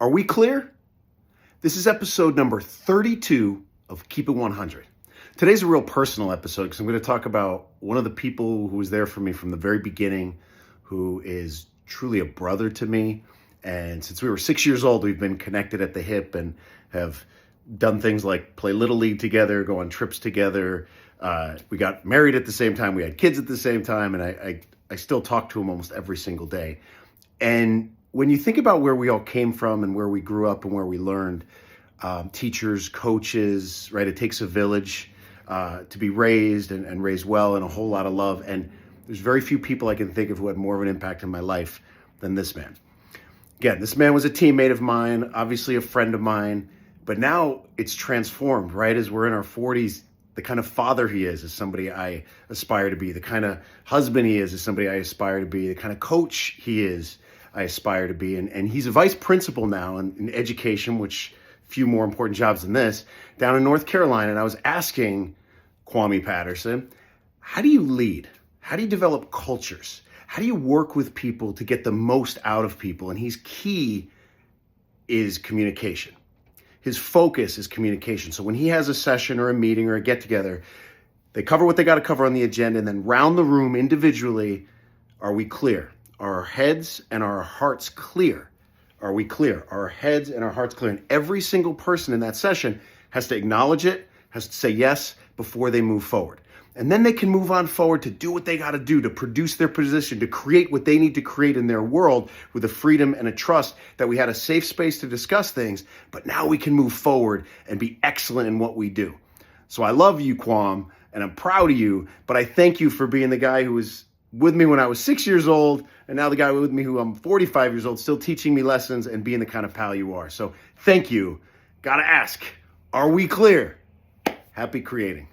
Are we clear? This is episode number 32 of Keep It 100. Today's a real personal episode because I'm going to talk about one of the people who was there for me from the very beginning, who is truly a brother to me. And since we were 6 years old, we've been connected at the hip and have done things like play Little League together, go on trips together. We got married at the same time. We had kids at the same time. And I still talk to him almost every single day. And when you think about where we all came from and where we grew up and where we learned, teachers, coaches, right? It takes a village to be raised and raised well, and a whole lot of love. And there's very few people I can think of who had more of an impact in my life than this man. Again, this man was a teammate of mine, obviously a friend of mine, but now it's transformed, right? As we're in our 40s, the kind of father he is somebody I aspire to be. The kind of husband he is somebody I aspire to be. The kind of coach he is, I aspire to be. And he's a vice principal now in education, which few more important jobs than this, down in North Carolina. And I was asking Quame Patterson, how do you lead? How do you develop cultures? How do you work with people to get the most out of people? And his key is communication. His focus is communication. So when he has a session or a meeting or a get together, they cover what they got to cover on the agenda, and then round the room individually, are we clear? Are our heads and our hearts clear? Are we clear? Are our heads and our hearts clear? And every single person in that session has to acknowledge it, has to say yes before they move forward. And then they can move on forward to do what they got to do, to produce their position, to create what they need to create in their world with a freedom and a trust that we had a safe space to discuss things, but now we can move forward and be excellent in what we do. So I love you, Quam, and I'm proud of you, but I thank you for being the guy who was with me when I was 6 years old, and now the guy with me who I'm 45 years old, still teaching me lessons and being the kind of pal you are. So thank you. Gotta ask, are we clear? Happy creating.